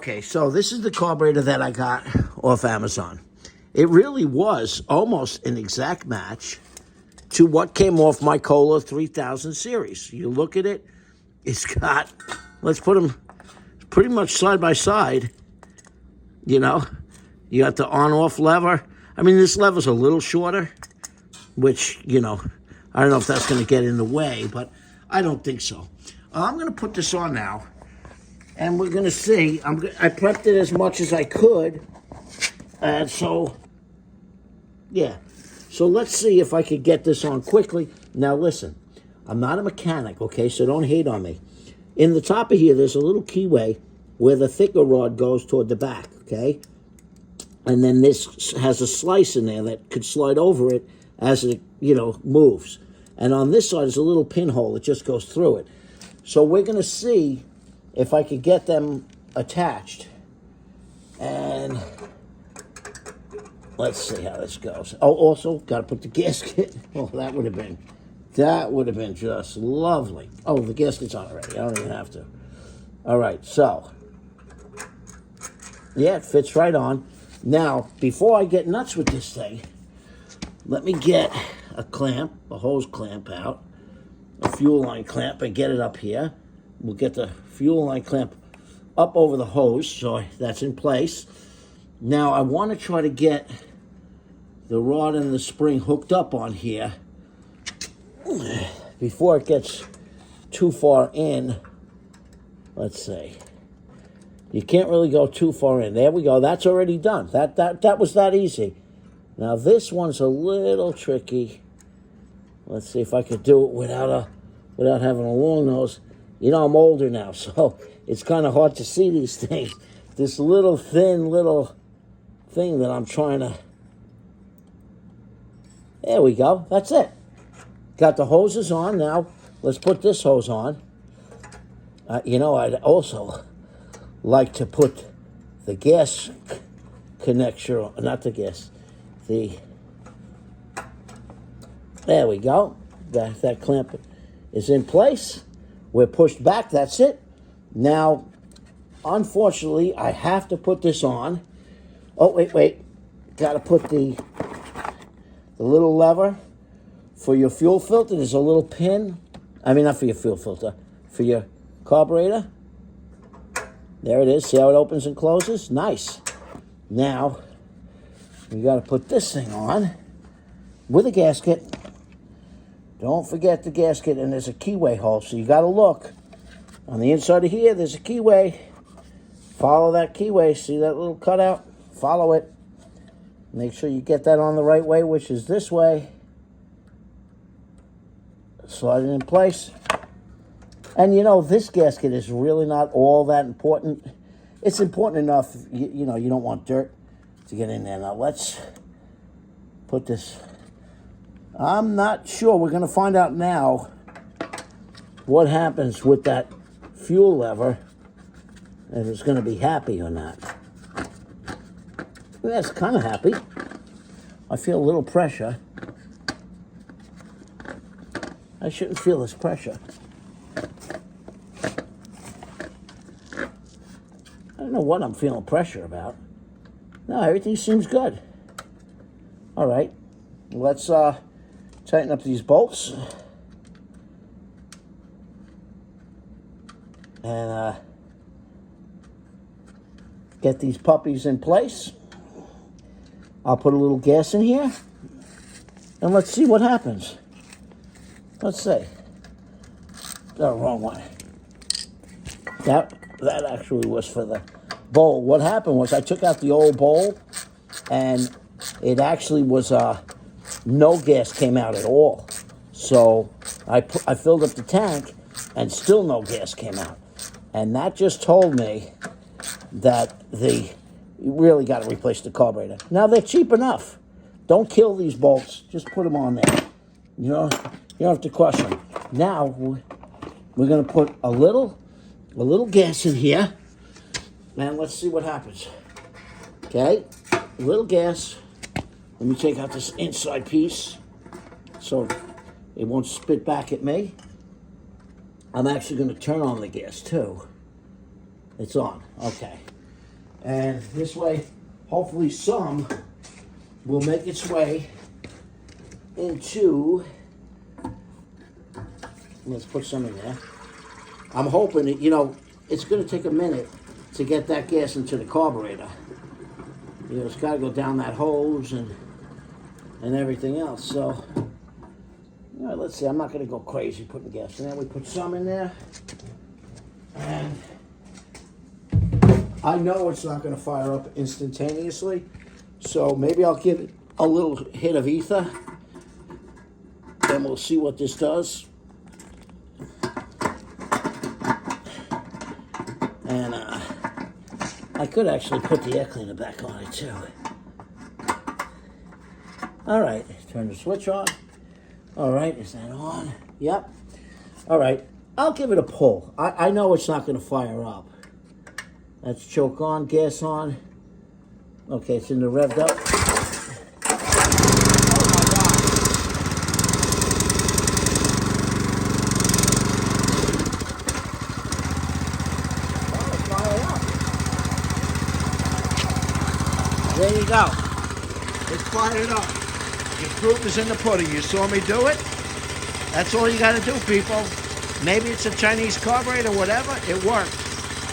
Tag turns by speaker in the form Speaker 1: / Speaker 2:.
Speaker 1: Okay, so this is the carburetor that I got off Amazon. It really was almost an exact match to what came off my Kohler 3000 series. You look at it, it's got, let's put them pretty much side by side, you know. You got the on-off lever. I mean, this lever's a little shorter, which, you know, I don't know if that's going to get in the way, but I don't think so. I'm going to put this on now, and we're going to see. I prepped it as much as I could, and so, yeah. So let's see if I could get this on quickly. Now, listen, I'm not a mechanic, okay, so don't hate on me. In the top of here, there's a little keyway where the thicker rod goes toward the back, okay? And then this has a slice in there that could slide over it as it, you know, moves. And on this side is a little pinhole that just goes through it. So we're going to see if I could get them attached. And let's see how this goes. Oh, also, got to put the gasket. Oh, that would have been just lovely. Oh, the gasket's on already. I don't even have to. All right, so, yeah, it fits right on. Now, before I get nuts with this thing, let me get a clamp, a hose clamp out, a fuel line clamp, and get it up here. We'll get the fuel line clamp up over the hose, so that's in place. Now, I want to try to get the rod and the spring hooked up on here before it gets too far in. Let's see. You can't really go too far in. There we go. That's already done. That was that easy. Now this one's a little tricky. Let's see if I could do it without having a long nose. You know, I'm older now, so it's kind of hard to see these things. This little thin little thing that I'm trying to. There we go. That's it. Got the hoses on now. Let's put this hose on. You know, I'd also like to put the gas connection, not the gas, there we go. That clamp is in place. We're pushed back, that's it. Now, unfortunately, I have to put this on. Oh, wait. Got to put the little lever for your fuel filter. There's a little pin. I mean, not for your fuel filter, for your carburetor. There it is. See how it opens and closes? Nice. Now, we got to put this thing on with a gasket. Don't forget the gasket, and there's a keyway hole, so you got to look. On the inside of here, there's a keyway. Follow that keyway. See that little cutout? Follow it. Make sure you get that on the right way, which is this way. Slide it in place. And, you know, this gasket is really not all that important. It's important enough, you know, you don't want dirt to get in there. Now, let's put this. I'm not sure. We're going to find out now what happens with that fuel lever, if it's going to be happy or not. Yeah, it's kind of happy. I feel a little pressure. I shouldn't feel this pressure. I don't know what I'm feeling pressure about. No, everything seems good. All right, let's tighten up these bolts. And get these puppies in place. I'll put a little gas in here. And let's see what happens. Let's see. The wrong one. That actually was for the bowl. What happened was I took out the old bowl, and it actually was no gas came out at all. So I filled up the tank, and still no gas came out. And that just told me that you really got to replace the carburetor. Now they're cheap enough. Don't kill these bolts. Just put them on there. You know, you don't have to crush them. Now we're going to put a little gas in here, and let's see what happens. Okay, a little gas. Let me take out this inside piece so it won't spit back at me. I'm actually going to turn on the gas too. It's on. Okay. And this way, hopefully some will make its way into, let's put some in there. I'm hoping that, you know, it's going to take a minute to get that gas into the carburetor. You know, it's got to go down that hose and everything else. So, all right, let's see. I'm not going to go crazy putting gas in there. We put some in there. And I know it's not going to fire up instantaneously. So maybe I'll give it a little hit of ether. And we'll see what this does. And I could actually put the air cleaner back on it too. All right, turn the switch on. All right, is that on? Yep. All right, I'll give it a pull. I know it's not going to fire up. That's choke on, gas on. Okay, it's in the revved up. There you go. It's fired up. Your proof is in the pudding. You saw me do it. That's all you got to do, people. Maybe it's a Chinese carburetor, whatever. It worked.